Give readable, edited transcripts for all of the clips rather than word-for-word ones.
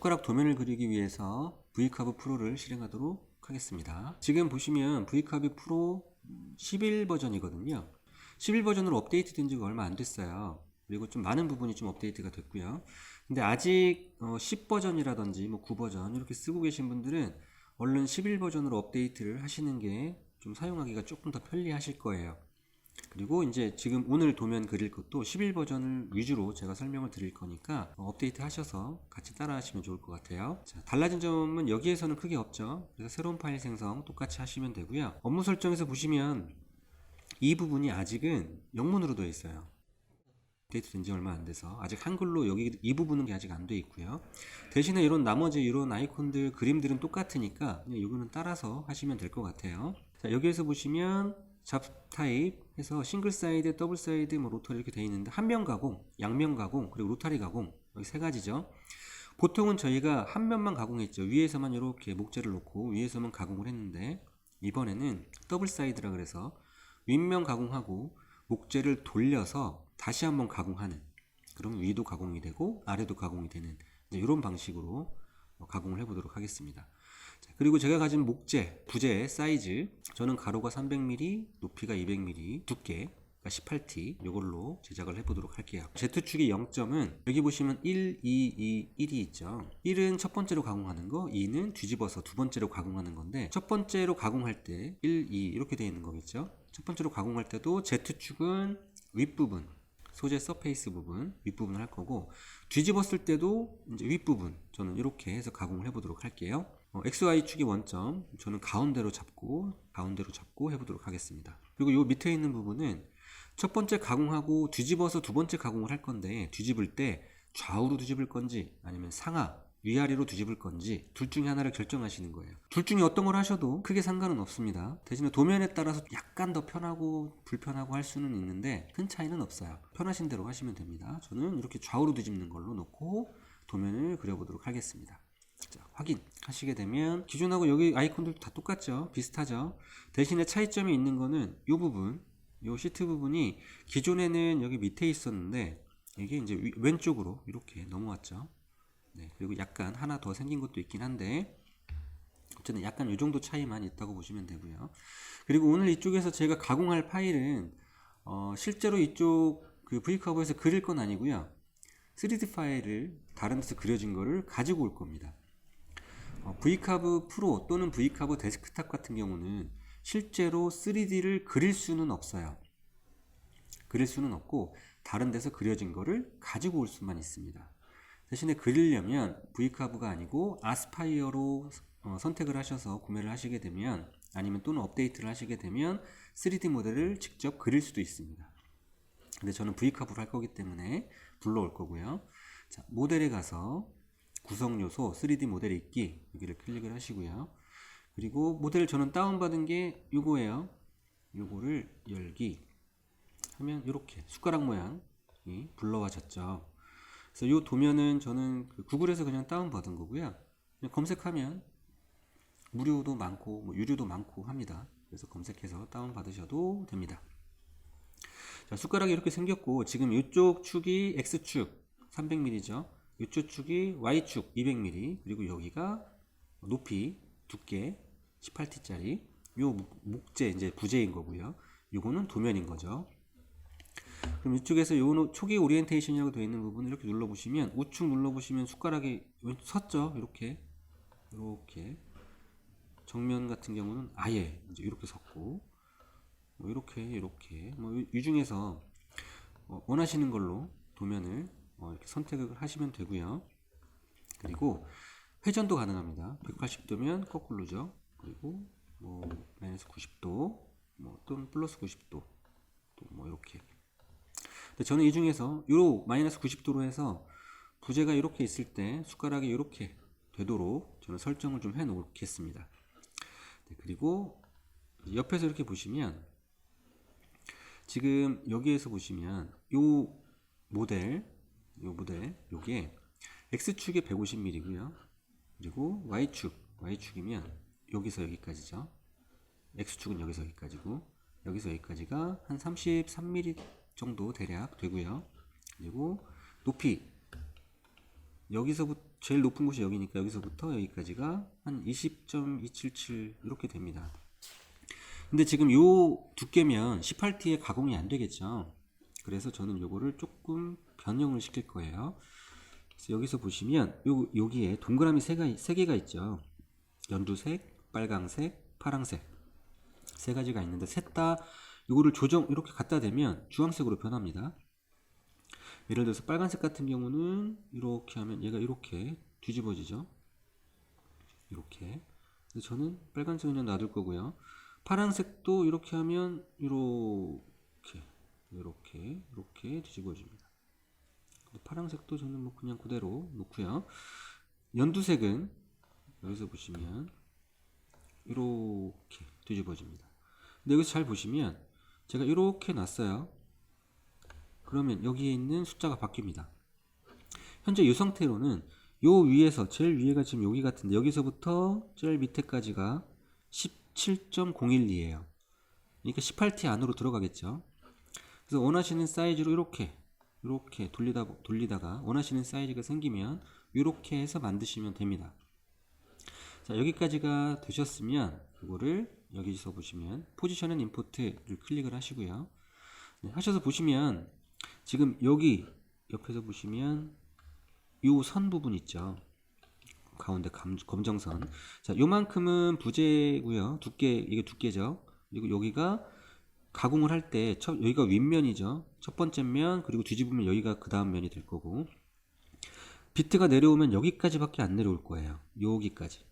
숟가락 도면을 그리기 위해서 V카브 프로를 실행하도록 하겠습니다. 지금 보시면 V카브 프로 11 버전이거든요. 11 버전으로 업데이트 된 지가 얼마 안 됐어요. 그리고 좀 많은 부분이 좀 업데이트가 됐고요. 근데 아직 10 버전이라든지 뭐 9 버전 이렇게 쓰고 계신 분들은 얼른 11 버전으로 업데이트를 하시는 게 좀 사용하기가 조금 더 편리하실 거예요. 그리고 이제 지금 오늘 도면 그릴 것도 11 버전을 위주로 제가 설명을 드릴 거니까 업데이트 하셔서 같이 따라 하시면 좋을 것 같아요. 자, 달라진 점은 여기에서는 크게 없죠. 그래서 새로운 파일 생성 똑같이 하시면 되고요. 업무 설정에서 보시면 이 부분이 아직은 영문으로 되어 있어요. 업데이트 된 지 얼마 안 돼서 아직 한글로 여기 이 부분은 아직 안 돼 있고요. 대신에 이런 나머지 이런 아이콘들 그림들은 똑같으니까 이거는 따라서 하시면 될 것 같아요. 자, 여기에서 보시면 잡 타입 해서 싱글 사이드, 더블 사이드, 뭐 로터리 이렇게 되어 있는데 한면 가공, 양면 가공, 그리고 로타리 가공 여기 세 가지죠. 보통은 저희가 한 면만 가공했죠. 위에서만 이렇게 목재를 놓고 위에서만 가공을 했는데 이번에는 더블 사이드라 그래서 윗면 가공하고 목재를 돌려서 다시 한번 가공하는, 그럼 위도 가공이 되고 아래도 가공이 되는 이런 방식으로 가공을 해보도록 하겠습니다. 자, 그리고 제가 가진 목재, 부재 사이즈, 저는 가로가 300mm, 높이가 200mm, 두께 18T 이걸로 제작을 해보도록 할게요. Z축의 0점은 여기 보시면 1, 2, 2, 1이 있죠. 1은 첫 번째로 가공하는 거, 2는 뒤집어서 두 번째로 가공하는 건데 첫 번째로 가공할 때 1, 2 이렇게 되어 있는 거겠죠. 첫 번째로 가공할 때도 Z축은 윗부분, 소재 서페이스 부분, 윗부분을 할 거고 뒤집었을 때도 이제 윗부분 저는 이렇게 해서 가공을 해보도록 할게요. XY축이 원점, 저는 가운데로 잡고 해보도록 하겠습니다. 그리고 요 밑에 있는 부분은 첫 번째 가공하고 뒤집어서 두 번째 가공을 할 건데 뒤집을 때 좌우로 뒤집을 건지 아니면 상하, 위아래로 뒤집을 건지 둘 중에 하나를 결정하시는 거예요. 둘 중에 어떤 걸 하셔도 크게 상관은 없습니다. 대신에 도면에 따라서 약간 더 편하고 불편하고 할 수는 있는데 큰 차이는 없어요. 편하신 대로 하시면 됩니다. 저는 이렇게 좌우로 뒤집는 걸로 놓고 도면을 그려보도록 하겠습니다. 자, 확인하시게 되면 기존하고 여기 아이콘들도 다 똑같죠? 비슷하죠? 대신에 차이점이 있는 거는 이 부분, 이 시트 부분이 기존에는 여기 밑에 있었는데 이게 이제 왼쪽으로 이렇게 넘어왔죠. 네, 그리고 약간 하나 더 생긴 것도 있긴 한데 어쨌든 약간 이 정도 차이만 있다고 보시면 되고요. 그리고 오늘 이쪽에서 제가 가공할 파일은 실제로 이쪽 그 V커버에서 그릴 건 아니고요. 3D 파일을 다른 데서 그려진 거를 가지고 올 겁니다. V카브 프로 또는 V카브 데스크탑 같은 경우는 실제로 3D를 그릴 수는 없어요. 그릴 수는 없고 다른 데서 그려진 거를 가지고 올 수만 있습니다. 대신에 그리려면 V카브가 아니고 아스파이어로 선택을 하셔서 구매를 하시게 되면 아니면 또는 업데이트를 하시게 되면 3D 모델을 직접 그릴 수도 있습니다. 근데 저는 V카브로 할 거기 때문에 불러올 거고요. 자, 모델에 가서 구성 요소 3D 모델 읽기 여기를 클릭을 하시고요. 그리고 모델을 저는 다운받은 게 요거예요. 요거를 열기 하면 이렇게 숟가락 모양이 불러와졌죠. 그래서 이 도면은 저는 구글에서 그냥 다운받은 거고요. 그냥 검색하면 무료도 많고 뭐 유료도 많고 합니다. 그래서 검색해서 다운받으셔도 됩니다. 자, 숟가락이 이렇게 생겼고 지금 이쪽 축이 X축 300mm죠. 이쪽 축이 Y축 200mm, 그리고 여기가 높이 두께 18T짜리 요 목재 이제 부재인 거고요. 요거는 도면인 거죠. 그럼 이쪽에서 요 초기 오리엔테이션이라고 되어 있는 부분을 이렇게 눌러보시면 우측 눌러보시면 숟가락이 섰죠. 이렇게 정면 같은 경우는 아예 이제 이렇게 섰고 뭐 이렇게 뭐 이 중에서 원하시는 걸로 도면을 이렇게 선택을 하시면 되고요. 그리고 회전도 가능합니다. 180도면 거꾸로죠. 그리고 뭐 마이너스 90도, 뭐 또는 플러스 90도, 또 뭐 이렇게. 근데 저는 이 중에서 요 마이너스 90도로 해서 부재가 이렇게 있을 때 숟가락이 이렇게 되도록 저는 설정을 좀 해 놓겠습니다. 네, 그리고 옆에서 이렇게 보시면 지금 여기에서 보시면 요 모델 요게 X축이 150mm고요. 그리고 Y축이면 여기서 여기까지죠. X축은 여기서 여기까지고 여기서 여기까지가 한 33mm 정도 대략 되고요. 그리고 높이 여기서부터 제일 높은 곳이 여기니까 여기서부터 여기까지가 한 20.277 이렇게 됩니다. 근데 지금 요 두께면 18T에 가공이 안 되겠죠. 그래서 저는 요거를 조금 변형을 시킬 거예요. 그래서 여기서 보시면 여기에 동그라미 세 개가 있죠. 연두색, 빨강색, 파랑색 세 가지가 있는데 셋 다 요거를 이렇게 갖다 대면 주황색으로 변합니다. 예를 들어서 빨간색 같은 경우는 이렇게 하면 얘가 이렇게 뒤집어지죠. 이렇게. 그래서 저는 빨간색은 그냥 놔둘 거고요. 파란색도 이렇게 하면 이렇게 뒤집어집니다. 파란색도 저는 뭐 그냥 그대로 놓고요. 연두색은 여기서 보시면 이렇게 뒤집어집니다. 근데 여기서 잘 보시면 제가 이렇게 놨어요. 그러면 여기에 있는 숫자가 바뀝니다. 현재 이 상태로는 요 위에서 제일 위에가 지금 여기 같은데 여기서부터 제일 밑에까지가 17.012예요. 그러니까 18T 안으로 들어가겠죠. 그래서 원하시는 사이즈로 이렇게 돌리다가 원하시는 사이즈가 생기면 이렇게 해서 만드시면 됩니다. 자, 여기까지가 되셨으면 이거를 여기서 보시면 포지션 앤 임포트를 클릭을 하시고요. 네, 하셔서 보시면 지금 여기 옆에서 보시면 요 선 부분 있죠. 가운데 검정선. 자, 요만큼은 부재고요. 이게 두께죠. 그리고 여기가 가공을 할 때 여기가 윗면이죠. 첫 번째 면, 그리고 뒤집으면 여기가 그 다음 면이 될 거고, 비트가 내려오면 여기까지밖에 안 내려올 거예요. 여기까지.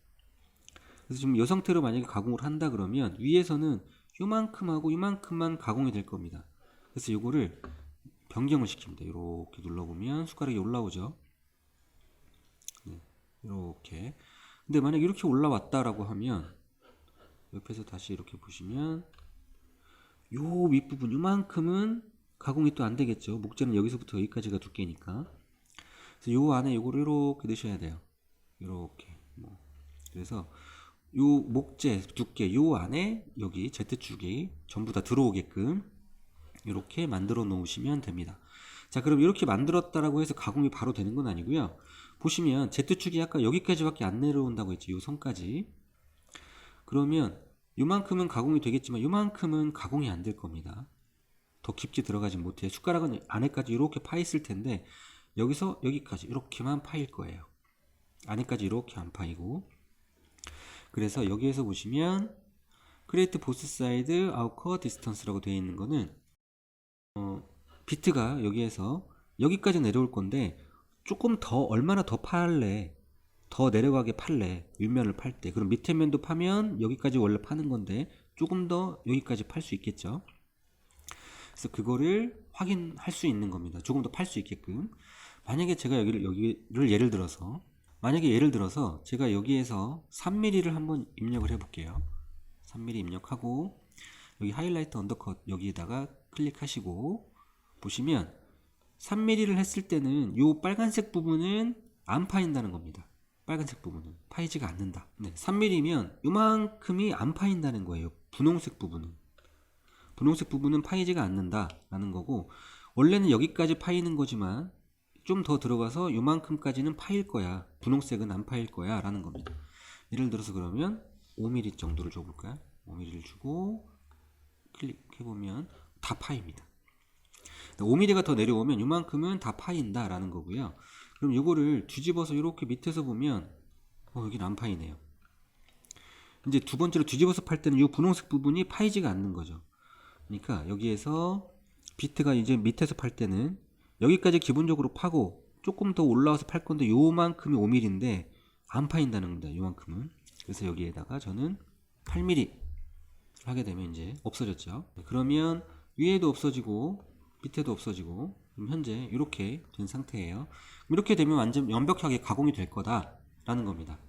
그래서 지금 이 상태로 만약에 가공을 한다 그러면 위에서는 요만큼하고 요만큼만 가공이 될 겁니다. 그래서 요거를 변경을 시킵니다. 이렇게 눌러보면 숟가락이 올라오죠. 네, 이렇게. 근데 만약에 이렇게 올라왔다라고 하면 옆에서 다시 이렇게 보시면 요 윗부분 요만큼은 가공이 또 안 되겠죠. 목재는 여기서부터 여기까지가 두께니까. 그래서 요 안에 요거를 이렇게 넣으셔야 돼요. 이렇게. 그래서 요 목재 두께 요 안에 여기 Z축이 전부 다 들어오게끔 이렇게 만들어 놓으시면 됩니다. 자, 그럼 이렇게 만들었다라고 해서 가공이 바로 되는 건 아니고요. 보시면 Z축이 아까 여기까지밖에 안 내려온다고 했죠. 요 선까지. 그러면 요만큼은 가공이 되겠지만 요만큼은 가공이 안 될 겁니다. 더 깊게 들어가지 못해요. 숟가락은 안에까지 이렇게 파 있을 텐데 여기서 여기까지 이렇게만 파일 거예요. 안에까지 이렇게 안 파이고. 그래서 여기에서 보시면 Create Both Side Outcut Distance라고 되어 있는 거는 비트가 여기에서 여기까지 내려올 건데 조금 더 얼마나 더 팔래, 더 내려가게 팔래, 윗면을 팔 때. 그럼 밑에 면도 파면 여기까지 원래 파는 건데 조금 더 여기까지 팔 수 있겠죠. 그래서 그거를 확인할 수 있는 겁니다. 조금 더 팔 수 있게끔. 만약에 제가 여기를 예를 들어서 제가 여기에서 3mm를 한번 입력을 해 볼게요. 3mm 입력하고 여기 하이라이트 언더컷 여기에다가 클릭하시고 보시면 3mm를 했을 때는 이 빨간색 부분은 안 파인다는 겁니다. 빨간색 부분은 파이지가 않는다. 네, 3mm면 이만큼이 안 파인다는 거예요. 분홍색 부분은 파이지가 않는다 라는 거고, 원래는 여기까지 파이는 거지만 좀 더 들어가서 요만큼까지는 파일 거야. 분홍색은 안 파일 거야 라는 겁니다. 예를 들어서 그러면 5mm 정도를 줘볼까요? 5mm를 주고 클릭해보면 다 파입니다. 5mm가 더 내려오면 요만큼은 다 파인다 라는 거고요. 그럼 요거를 뒤집어서 이렇게 밑에서 보면 여기는 안 파이네요. 이제 두 번째로 뒤집어서 팔 때는 이 분홍색 부분이 파이지가 않는 거죠. 그러니까 여기에서 비트가 이제 밑에서 팔 때는 여기까지 기본적으로 파고 조금 더 올라와서 팔 건데 요만큼이 5mm인데 안 파인다는 겁니다. 요만큼은. 그래서 여기에다가 저는 8mm 하게 되면 이제 없어졌죠. 그러면 위에도 없어지고 밑에도 없어지고, 그럼 현재 이렇게 된 상태예요. 이렇게 되면 완전 완벽하게 가공이 될 거다라는 겁니다.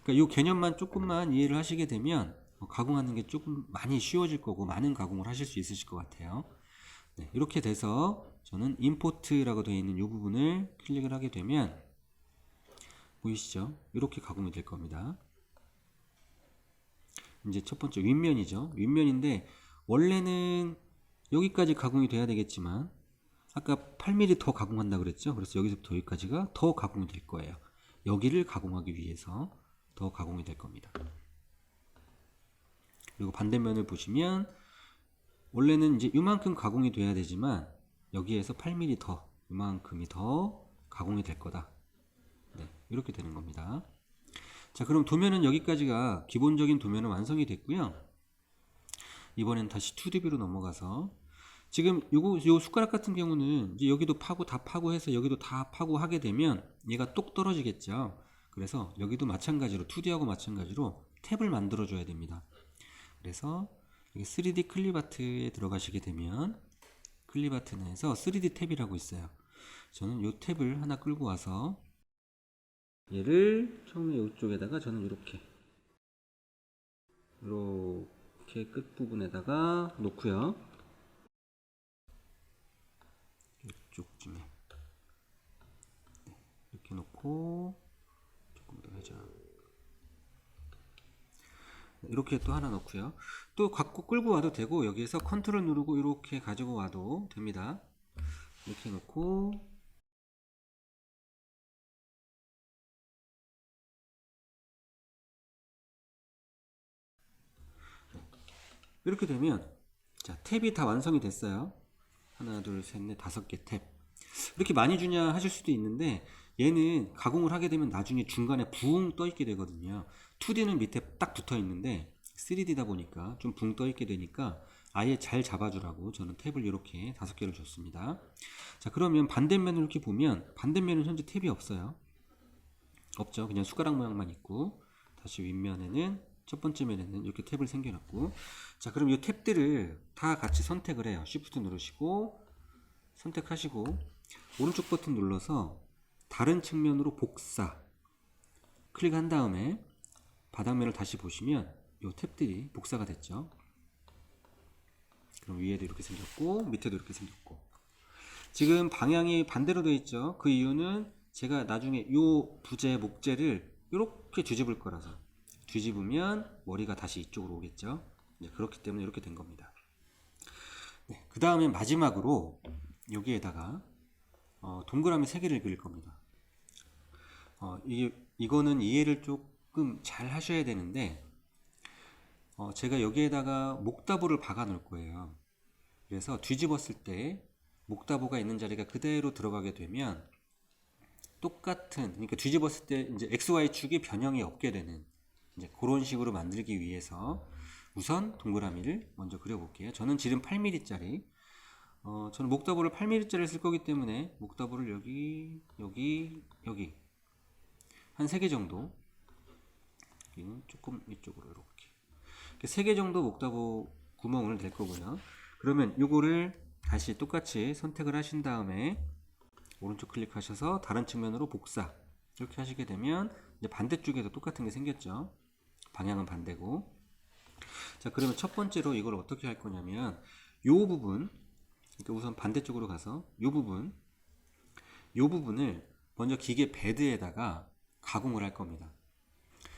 그러니까 이 개념만 조금만 이해를 하시게 되면 가공하는 게 조금 많이 쉬워질 거고 많은 가공을 하실 수 있으실 것 같아요. 네, 이렇게 돼서 저는 임포트라고 되어 있는 이 부분을 클릭을 하게 되면 보이시죠? 이렇게 가공이 될 겁니다. 이제 첫 번째 윗면이죠. 윗면인데 원래는 여기까지 가공이 돼야 되겠지만 아까 8mm 더 가공한다 그랬죠. 그래서 여기서부터 여기까지가 더 가공이 될 거예요. 여기를 가공하기 위해서 더 가공이 될 겁니다. 그리고 반대면을 보시면 원래는 이제 이만큼 가공이 돼야 되지만 여기에서 8mm 더, 이만큼이 더 가공이 될 거다. 네, 이렇게 되는 겁니다. 자, 그럼 도면은 여기까지가 기본적인 도면은 완성이 됐고요. 이번엔 다시 2D뷰로 넘어가서 지금 요 숟가락 같은 경우는 이제 여기도 파고 다 파고 해서 여기도 다 파고 하게 되면 얘가 똑 떨어지겠죠. 그래서 여기도 마찬가지로 2D하고 마찬가지로 탭을 만들어 줘야 됩니다. 그래서 여기 3D 클립아트에 들어가시게 되면 클립아트 내에서 3D 탭이라고 있어요. 저는 요 탭을 하나 끌고 와서 얘를 처음에 이쪽에다가 저는 이렇게 끝부분에다가 놓고요. 이쪽쯤에 네, 이렇게 놓고 조금 더 회전 이렇게 또 하나 넣고요. 또 갖고 끌고 와도 되고 여기에서 컨트롤 누르고 이렇게 가지고 와도 됩니다. 이렇게 놓고 이렇게 되면 자, 탭이 다 완성이 됐어요. 하나, 둘, 셋, 넷, 5개 탭. 이렇게 많이 주냐 하실 수도 있는데 얘는 가공을 하게 되면 나중에 중간에 붕 떠 있게 되거든요. 2D는 밑에 딱 붙어 있는데 3D다 보니까 좀 붕 떠 있게 되니까 아예 잘 잡아주라고 저는 탭을 이렇게 5개를 줬습니다. 자, 그러면 반대면을 이렇게 보면 반대면은 현재 탭이 없어요. 없죠. 그냥 숟가락 모양만 있고 다시 윗면에는 첫 번째 면에는 이렇게 탭을 생겨놨고 자, 그럼 이 탭들을 다 같이 선택을 해요. Shift 누르시고 선택하시고 오른쪽 버튼 눌러서 다른 측면으로 복사 클릭한 다음에 바닥면을 다시 보시면 이 탭들이 복사가 됐죠. 그럼 위에도 이렇게 생겼고 밑에도 이렇게 생겼고 지금 방향이 반대로 되어 있죠. 그 이유는 제가 나중에 이 부재 목재를 이렇게 뒤집을 거라서 뒤집으면 머리가 다시 이쪽으로 오겠죠. 네, 그렇기 때문에 이렇게 된 겁니다. 네, 그 다음에 마지막으로 여기에다가 동그라미 3개를 그릴 겁니다. 이거는 이해를 조금 잘 하셔야 되는데 제가 여기에다가 목다보를 박아 놓을 거예요. 그래서 뒤집었을 때 목다보가 있는 자리가 그대로 들어가게 되면 똑같은, 그러니까 뒤집었을 때 이제 XY축이 변형이 없게 되는 이제 그런 식으로 만들기 위해서 우선 동그라미를 먼저 그려볼게요. 저는 지름 8mm짜리 저는 목다보를 8mm짜리를 쓸 거기 때문에 목다보를 여기 여기 한 3개 정도, 여기는 조금 이쪽으로 이렇게 3개 정도 목다보 구멍을 낼 거고요. 그러면 이거를 다시 똑같이 선택을 하신 다음에 오른쪽 클릭하셔서 다른 측면으로 복사 이렇게 하시게 되면 이제 반대쪽에도 똑같은 게 생겼죠. 방향은 반대고. 자, 그러면 첫 번째로 이걸 어떻게 할 거냐면 요 부분, 그러니까 우선 반대쪽으로 가서 요 부분을 먼저 기계 베드에다가 가공을 할 겁니다.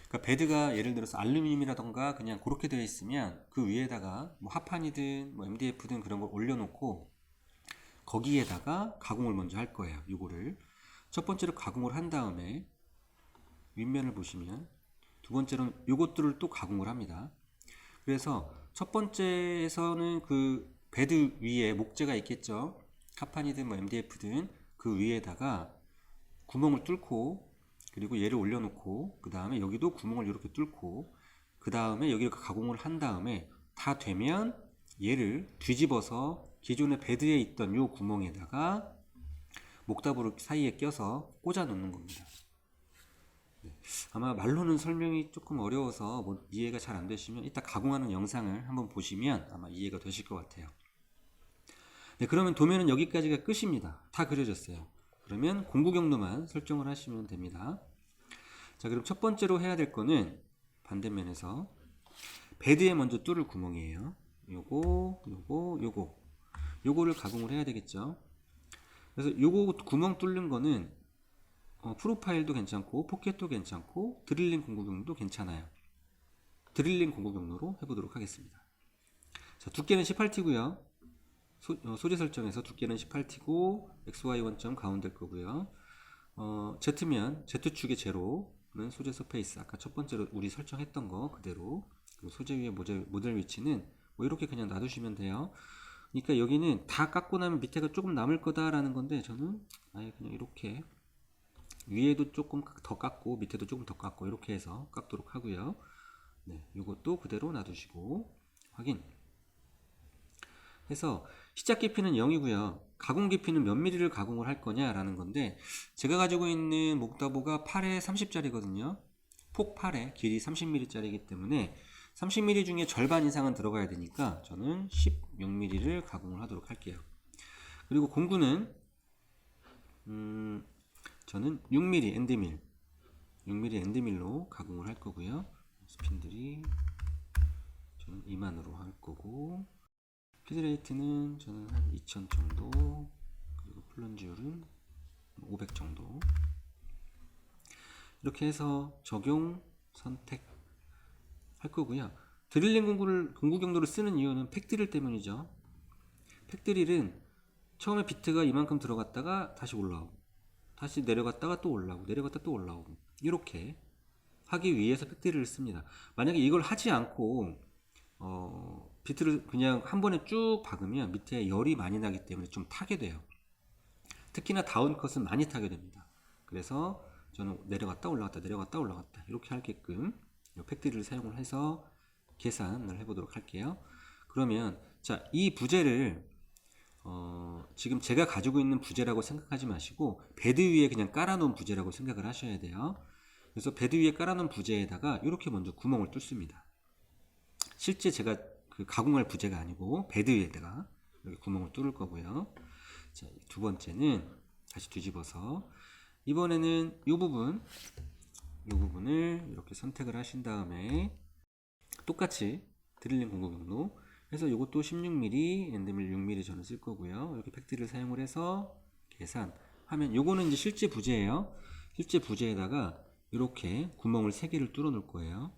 그러니까 베드가 예를 들어서 알루미늄이라던가 그냥 그렇게 되어 있으면 그 위에다가 뭐 하판이든 뭐 MDF든 그런 걸 올려놓고 거기에다가 가공을 먼저 할 거예요. 요거를 첫 번째로 가공을 한 다음에 윗면을 보시면 두 번째로는 요것들을 또 가공을 합니다. 그래서 첫 번째에서는 그 베드 위에 목재가 있겠죠. 하판이든 뭐 MDF든 그 위에다가 구멍을 뚫고 그리고 얘를 올려놓고 그 다음에 여기도 구멍을 이렇게 뚫고 그 다음에 여기를 가공을 한 다음에 다 되면 얘를 뒤집어서 기존의 베드에 있던 이 구멍에다가 목다보를 사이에 껴서 꽂아 놓는 겁니다. 네. 아마 말로는 설명이 조금 어려워서 뭐 이해가 잘 안 되시면 이따 가공하는 영상을 한번 보시면 아마 이해가 되실 것 같아요. 네, 그러면 도면은 여기까지가 끝입니다. 다 그려졌어요. 그러면 공구 경로만 설정을 하시면 됩니다. 자, 그럼 첫 번째로 해야 될 거는 반대면에서 베드에 먼저 뚫을 구멍이에요. 요거를 가공을 해야 되겠죠. 그래서 요거 구멍 뚫는 거는 프로파일도 괜찮고 포켓도 괜찮고 드릴링 공구 경로도 괜찮아요. 드릴링 공구 경로로 해보도록 하겠습니다. 자, 두께는 18T고요. 소재 설정에서 두께는 18T고 XY 원점 가운데일 거고요. Z면 Z축의 제로는 소재 서페이스 아까 첫 번째로 우리 설정했던 거 그대로, 그리고 소재 위에 모델 위치는 뭐 이렇게 그냥 놔두시면 돼요. 그러니까 여기는 다 깎고 나면 밑에가 조금 남을 거다라는 건데 저는 아예 그냥 이렇게 위에도 조금 더 깎고 밑에도 조금 더 깎고 이렇게 해서 깎도록 하고요. 네, 이것도 그대로 놔두시고 확인 해서 시작 깊이는 0이고요. 가공 깊이는 몇 미리를 가공을 할 거냐라는 건데 제가 가지고 있는 목다보가 8에 30짜리거든요. 폭 8에 길이 30mm짜리이기 때문에 30mm 중에 절반 이상은 들어가야 되니까 저는 16mm를 가공을 하도록 할게요. 그리고 공구는 저는 6mm 엔드밀 6mm 엔드밀로 가공을 할 거고요. 스핀들이 저는 2만으로 할 거고, 피드레이트는 저는 한 2000 정도, 그리고 플런지율은 500 정도. 이렇게 해서 적용, 선택 할 거고요. 드릴링 공구 경로를 쓰는 이유는 팩드릴 때문이죠. 팩드릴은 처음에 비트가 이만큼 들어갔다가 다시 올라오고, 다시 내려갔다가 또 올라오고, 내려갔다 또 올라오고, 이렇게 하기 위해서 팩드릴을 씁니다. 만약에 이걸 하지 않고 비트를 그냥 한 번에 쭉 박으면 밑에 열이 많이 나기 때문에 좀 타게 돼요. 특히나 다운컷은 많이 타게 됩니다. 그래서 저는 내려갔다 올라갔다 내려갔다 올라갔다 이렇게 하게끔 팩드릴을 사용을 해서 계산을 해보도록 할게요. 그러면 자, 이 부재를 지금 제가 가지고 있는 부재라고 생각하지 마시고 베드 위에 그냥 깔아놓은 부재라고 생각을 하셔야 돼요. 그래서 베드 위에 깔아놓은 부재에다가 이렇게 먼저 구멍을 뚫습니다. 실제 제가 그 가공할 부재가 아니고 베드 위에다가 이렇게 구멍을 뚫을 거고요. 자, 두 번째는 다시 뒤집어서 이번에는 이 부분을 이렇게 선택을 하신 다음에 똑같이 드릴링 공구 경로 해서 이것도 16mm, 엔드밀 6mm 저는 쓸 거고요. 이렇게 팩트를 사용을 해서 계산하면 요거는 이제 실제 부재예요. 실제 부재에다가 이렇게 구멍을 3개를 뚫어 놓을 거예요.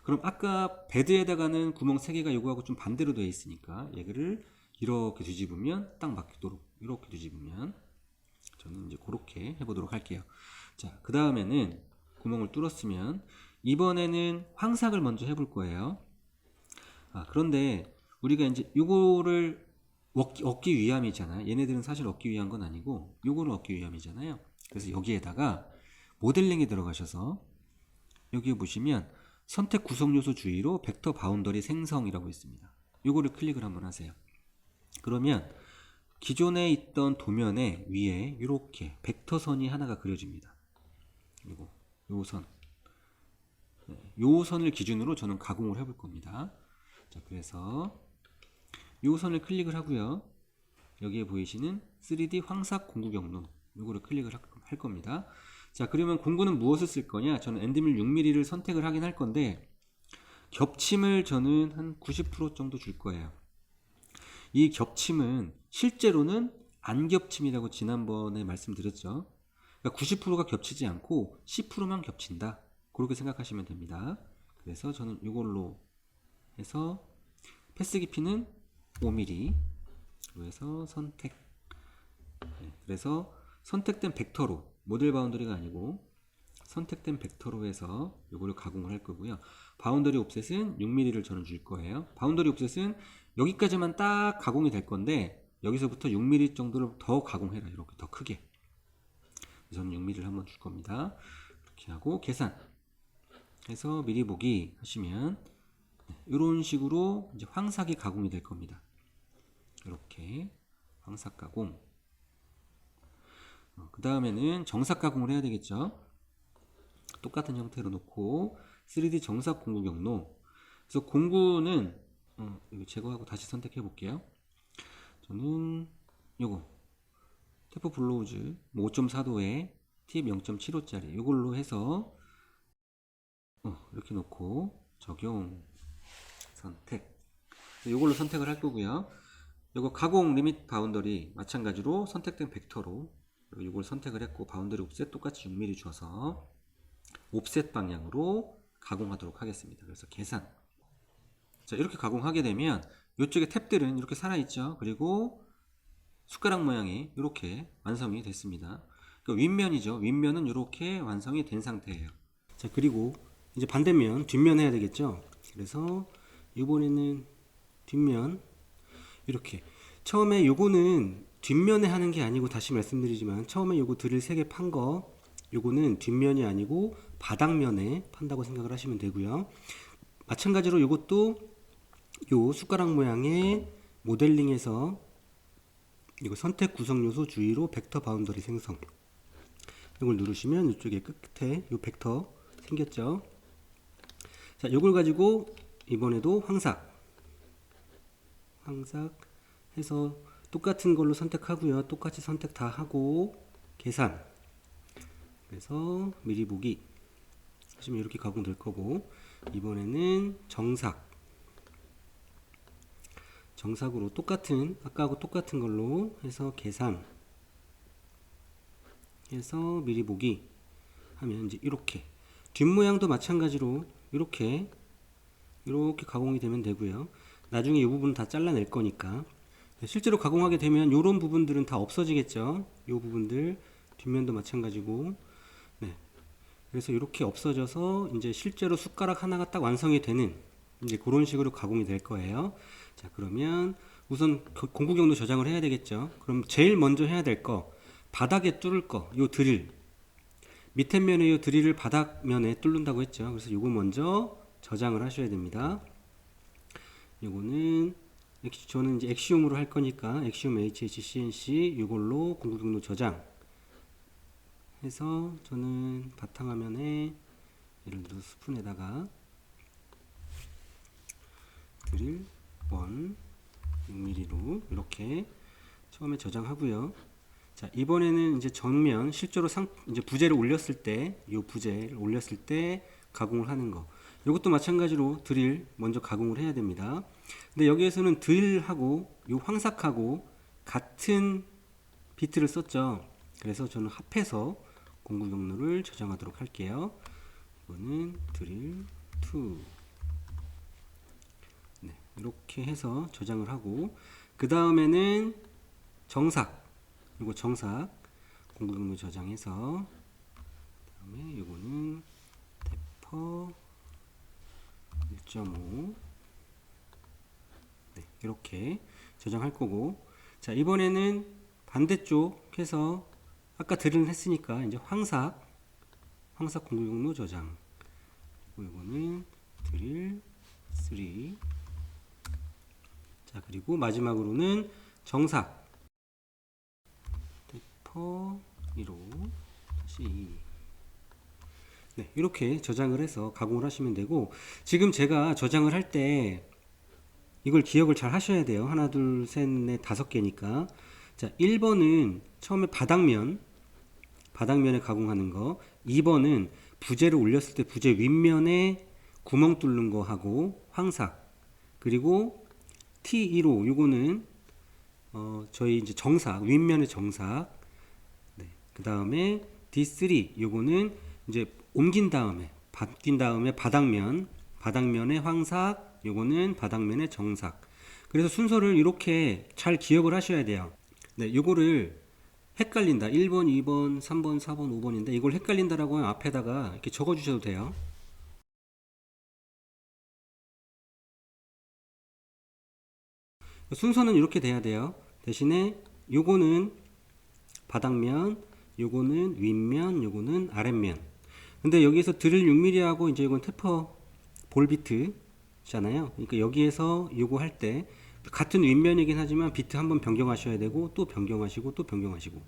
그럼 아까 베드에다가는 구멍 3개가 요거하고 좀 반대로 되어 있으니까 얘를 이렇게 뒤집으면 딱 맞도록 이렇게 뒤집으면 저는 이제 그렇게 해보도록 할게요. 자, 그 다음에는 구멍을 뚫었으면 이번에는 황삭을 먼저 해볼 거예요. 그런데 우리가 이제 요거를 얻기 위함이잖아요. 얘네들은 사실 얻기 위한 건 아니고 요거를 얻기 위함이잖아요. 그래서 여기에다가 모델링이 들어가셔서 여기에 보시면 선택 구성 요소 주의로 벡터 바운더리 생성이라고 있습니다. 요거를 클릭을 한번 하세요. 그러면 기존에 있던 도면에 위에 이렇게 벡터선이 하나가 그려집니다. 그리고 요 선, 요 선을 기준으로 저는 가공을 해볼 겁니다. 자, 그래서 요 선을 클릭을 하고요. 여기에 보이시는 3D 황삭 공구 경로 요거를 클릭을 할 겁니다. 자, 그러면 공구는 무엇을 쓸 거냐? 저는 엔드밀 6mm를 선택을 하긴 할 건데 겹침을 저는 한 90% 정도 줄 거예요. 이 겹침은 실제로는 안 겹침이라고 지난번에 말씀드렸죠. 그러니까 90%가 겹치지 않고 10%만 겹친다. 그렇게 생각하시면 됩니다. 그래서 저는 이걸로 해서 패스 깊이는 5mm로 해서 선택. 그래서 선택된 벡터로 모델 바운더리가 아니고 선택된 벡터로 해서 이거를 가공을 할 거고요. 바운더리 옵셋은 6mm를 저는 줄 거예요. 바운더리 옵셋은 여기까지만 딱 가공이 될 건데 여기서부터 6mm 정도를 더 가공해라. 이렇게 더 크게. 저는 6mm를 한번 줄 겁니다. 이렇게 하고 계산 해서 미리 보기 하시면 이런 식으로 이제 황삭이 가공이 될 겁니다. 이렇게 황삭 가공. 그 다음에는 정삭 가공을 해야 되겠죠. 똑같은 형태로 놓고 3D 정삭 공구 경로. 그래서 공구는 이거 제거하고 다시 선택해 볼게요. 저는 요거 테프 블로우즈 5.4도에 팁 0.75짜리 이걸로 해서 이렇게 놓고 적용 선택. 이걸로 선택을 할 거고요. 이거 가공 리밋 바운더리 마찬가지로 선택된 벡터로 이걸 선택을 했고 바운더리 옵셋 똑같이 6mm 줘서 옵셋 방향으로 가공하도록 하겠습니다. 그래서 계산. 자, 이렇게 가공하게 되면 이쪽에 탭들은 이렇게 살아있죠. 그리고 숟가락 모양이 이렇게 완성이 됐습니다. 그 윗면이죠. 윗면은 이렇게 완성이 된 상태예요. 자, 그리고 이제 반대면 뒷면 해야 되겠죠. 그래서 이번에는 뒷면 이렇게 처음에 요거는 뒷면에 하는 게 아니고, 다시 말씀드리지만 처음에 요거 드릴 3개 판 거 요거는 뒷면이 아니고 바닥면에 판다고 생각을 하시면 되고요. 마찬가지로 요것도 요 숟가락 모양의 모델링에서 이거 선택 구성 요소 주의로 벡터 바운더리 생성, 이걸 누르시면 이쪽에 끝에 요 벡터 생겼죠. 자, 요걸 가지고 이번에도 황삭 해서 똑같은 걸로 선택하고요. 똑같이 선택 다 하고 계산, 그래서 미리 보기 하시면 이렇게 가공될 거고, 이번에는 정삭으로 똑같은, 아까하고 똑같은 걸로 해서 계산 해서 미리 보기 하면 이제 이렇게 뒷모양도 마찬가지로 이렇게 가공이 되면 되고요. 나중에 이 부분 다 잘라낼 거니까 실제로 가공하게 되면 이런 부분들은 다 없어지겠죠. 이 부분들 뒷면도 마찬가지고. 네. 그래서 이렇게 없어져서 이제 실제로 숟가락 하나가 딱 완성이 되는 이제 그런 식으로 가공이 될 거예요. 자, 그러면 우선 공구 경로 저장을 해야 되겠죠. 그럼 제일 먼저 해야 될 거, 바닥에 뚫을 거, 요 드릴, 밑에 면에 요 드릴을 바닥면에 뚫는다고 했죠. 그래서 요거 먼저 저장을 하셔야 됩니다. 요거는 저는 이제 엑시움으로 할 거니까 엑시움 HHCNC 이걸로 공구 경로 저장 해서, 저는 바탕화면에 예를 들어 스푼에다가 드릴 1 6mm로 이렇게 처음에 저장하고요. 자, 이번에는 이제 정면 실제로 이제 부재를 올렸을 때, 이 부재를 올렸을 때 가공을 하는 거, 이것도 마찬가지로 드릴 먼저 가공을 해야 됩니다. 근데 여기에서는 드릴하고 이 황삭하고 같은 비트를 썼죠. 그래서 저는 합해서 공구 경로를 저장하도록 할게요. 이거는 드릴 2. 네, 이렇게 해서 저장을 하고, 그 다음에는 정삭, 이거 정삭 공구 경로 저장해서, 그 다음에 이거는 대퍼 1.5. 네, 이렇게 저장할 거고, 자, 이번에는 반대쪽 해서 아까 드릴은 했으니까 이제 황삭 공구 경로 저장, 그리고 이거는 드릴 3. 자, 그리고 마지막으로는 정삭 대퍼 1호 다시 2. 네, 이렇게 저장을 해서 가공을 하시면 되고, 지금 제가 저장을 할 때 이걸 기억을 잘 하셔야 돼요. 하나, 둘, 셋, 넷, 5개니까. 자, 1번은 처음에 바닥면에 가공하는 거, 2번은 부재를 올렸을 때 부재 윗면에 구멍 뚫는 거 하고 황삭, 그리고 T1호 요거는 저희 이제 정삭, 윗면의 정삭. 네, 그 다음에 D3 요거는 이제 옮긴 다음에 바뀐 다음에 바닥면의 황삭, 요거는 바닥면의 정삭. 그래서 순서를 이렇게 잘 기억을 하셔야 돼요. 네, 요거를 헷갈린다, 1번, 2번, 3번, 4번, 5번인데 이걸 헷갈린다라고 하면 앞에다가 이렇게 적어 주셔도 돼요. 순서는 이렇게 돼야 돼요. 대신에 요거는 바닥면, 요거는 윗면, 요거는 아랫면. 근데 여기서 드릴 6mm 하고 이제 이건 테퍼 볼 비트잖아요. 그러니까 여기에서 요거 할 때 같은 윗면이긴 하지만 비트 한번 변경하셔야 되고, 또 변경하시고, 또 변경하시고,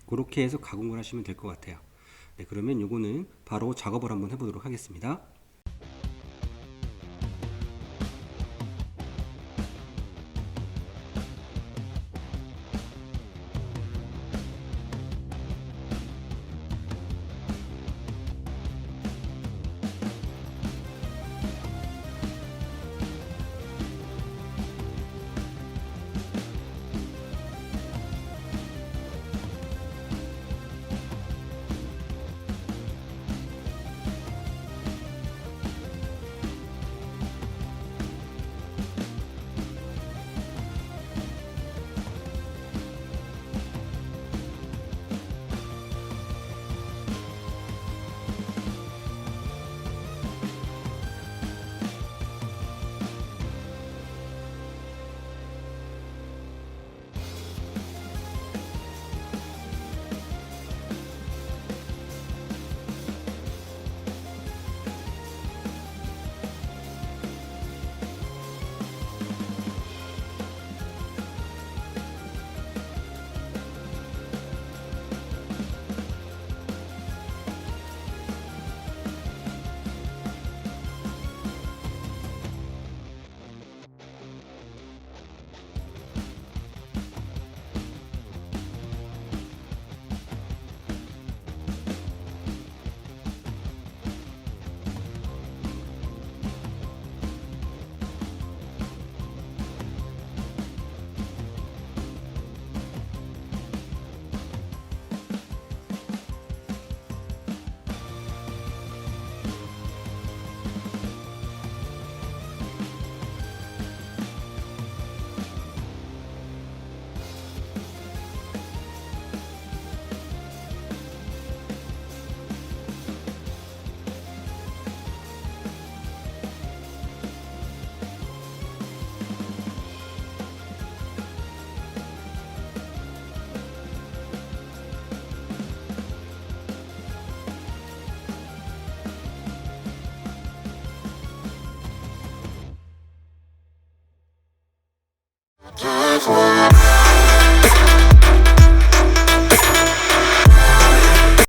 그렇게 해서 가공을 하시면 될 것 같아요. 네, 그러면 요거는 바로 작업을 한번 해보도록 하겠습니다. Bye.